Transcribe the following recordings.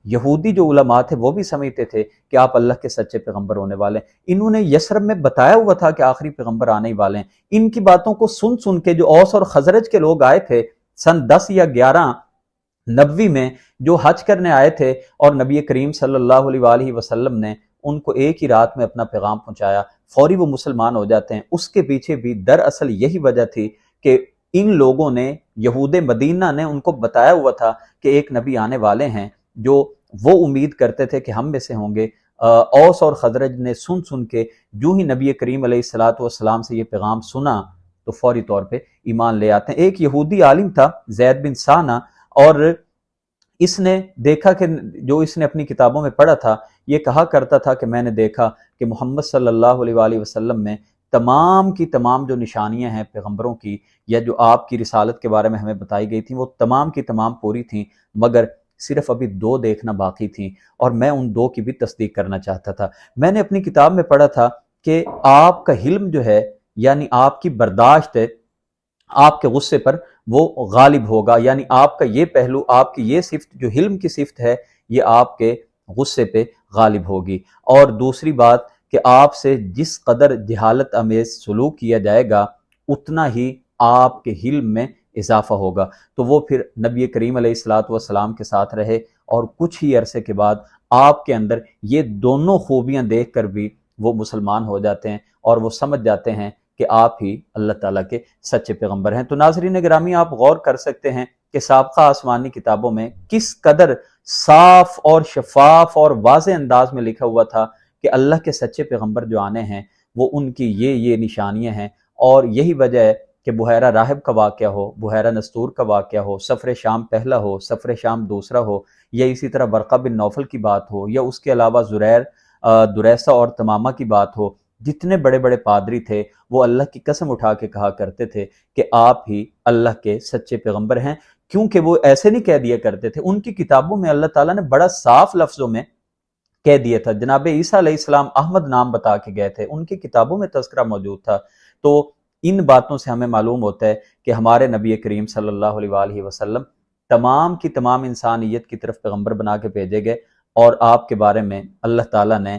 یہودی جو علماء تھے وہ بھی سمجھتے تھے کہ آپ اللہ کے سچے پیغمبر ہونے والے ہیں۔ انہوں نے یثرب میں بتایا ہوا تھا کہ آخری پیغمبر آنے ہی والے ہیں۔ ان کی باتوں کو سن سن کے جو اوس اور خزرج کے لوگ آئے تھے سن 10 یا 11 نبوی میں، جو حج کرنے آئے تھے، اور نبی کریم صلی اللہ علیہ وآلہ وسلم نے ان کو ایک ہی رات میں اپنا پیغام پہنچایا، فوری وہ مسلمان ہو جاتے ہیں۔ اس کے پیچھے بھی دراصل یہی وجہ تھی کہ ان لوگوں نے، یہود مدینہ نے ان کو بتایا ہوا تھا کہ ایک نبی آنے والے ہیں، جو وہ امید کرتے تھے کہ ہم میں سے ہوں گے۔ اوس اور خزرج نے سن سن کے جو ہی نبی کریم علیہ الصلاۃ والسلام سے یہ پیغام سنا تو فوری طور پہ ایمان لے آتے ہیں۔ ایک یہودی عالم تھا زید بن سانہ، اور اس نے دیکھا کہ جو اس نے اپنی کتابوں میں پڑھا تھا، یہ کہا کرتا تھا کہ میں نے دیکھا کہ محمد صلی اللہ علیہ وآلہ وسلم میں تمام کی تمام جو نشانیاں ہیں پیغمبروں کی، یا جو آپ کی رسالت کے بارے میں ہمیں بتائی گئی تھیں، وہ تمام کی تمام پوری تھیں، مگر صرف ابھی 2 دیکھنا باقی تھیں، اور میں ان 2 کی بھی تصدیق کرنا چاہتا تھا۔ میں نے اپنی کتاب میں پڑھا تھا کہ آپ کا حلم جو ہے، یعنی آپ کی برداشت ہے، آپ کے غصے پر وہ غالب ہوگا، یعنی آپ کا یہ پہلو، آپ کی یہ صفت جو حلم کی صفت ہے، یہ آپ کے غصے پہ غالب ہوگی۔ اور دوسری بات کہ آپ سے جس قدر جہالت امیز سلوک کیا جائے گا، اتنا ہی آپ کے حلم میں اضافہ ہوگا۔ تو وہ پھر نبی کریم علیہ الصلاۃ والسلام کے ساتھ رہے، اور کچھ ہی عرصے کے بعد آپ کے اندر یہ دونوں خوبیاں دیکھ کر بھی وہ مسلمان ہو جاتے ہیں، اور وہ سمجھ جاتے ہیں کہ آپ ہی اللہ تعالیٰ کے سچے پیغمبر ہیں۔ تو ناظرین گرامی، آپ غور کر سکتے ہیں کہ سابقہ آسمانی کتابوں میں کس قدر صاف اور شفاف اور واضح انداز میں لکھا ہوا تھا کہ اللہ کے سچے پیغمبر جو آنے ہیں وہ ان کی یہ نشانیاں ہیں۔ اور یہی وجہ ہے کہ بحیرہ راہب کا واقعہ ہو، بحیرہ نستور کا واقعہ ہو، سفر شام پہلا ہو، سفر شام دوسرا ہو، یا اسی طرح ورقہ بن نوفل کی بات ہو، یا اس کے علاوہ زریر، دریسہ اور تمامہ کی بات ہو، جتنے بڑے بڑے پادری تھے وہ اللہ کی قسم اٹھا کے کہا کرتے تھے کہ آپ ہی اللہ کے سچے پیغمبر ہیں، کیونکہ وہ ایسے نہیں کہہ دیا کرتے تھے۔ ان کی کتابوں میں اللہ تعالیٰ نے بڑا صاف لفظوں میں کہہ دیا تھا۔ جناب عیسیٰ علیہ السلام احمد نام بتا کے گئے تھے، ان کی کتابوں میں تذکرہ موجود تھا۔ تو ان باتوں سے ہمیں معلوم ہوتا ہے کہ ہمارے نبی کریم صلی اللہ علیہ وآلہ وسلم تمام کی تمام انسانیت کی طرف پیغمبر بنا کے بھیجے گئے، اور آپ کے بارے میں اللہ تعالیٰ نے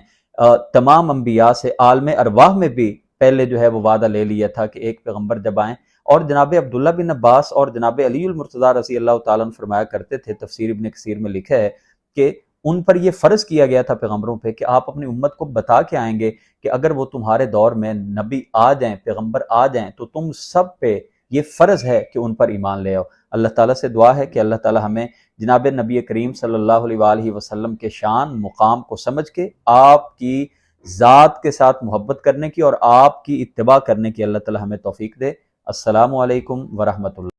تمام انبیاء سے عالم ارواح میں بھی پہلے جو ہے وہ وعدہ لے لیا تھا کہ ایک پیغمبر جب آئیں۔ اور جناب عبداللہ بن عباس اور جناب علی المرتضیٰ رضی اللہ تعالیٰ عنہ فرمایا کرتے تھے، تفسیر ابن کثیر میں لکھا ہے کہ ان پر یہ فرض کیا گیا تھا پیغمبروں پہ کہ آپ اپنی امت کو بتا کے آئیں گے کہ اگر وہ تمہارے دور میں نبی آ جائیں، پیغمبر آ جائیں، تو تم سب پہ یہ فرض ہے کہ ان پر ایمان لے آؤ۔ اللہ تعالیٰ سے دعا ہے کہ اللہ تعالیٰ ہمیں جناب نبی کریم صلی اللہ علیہ وآلہ وسلم کے شان مقام کو سمجھ کے آپ کی ذات کے ساتھ محبت کرنے کی اور آپ کی اتباع کرنے کی اللہ تعالیٰ ہمیں توفیق دے۔ السلام علیکم ورحمۃ اللہ۔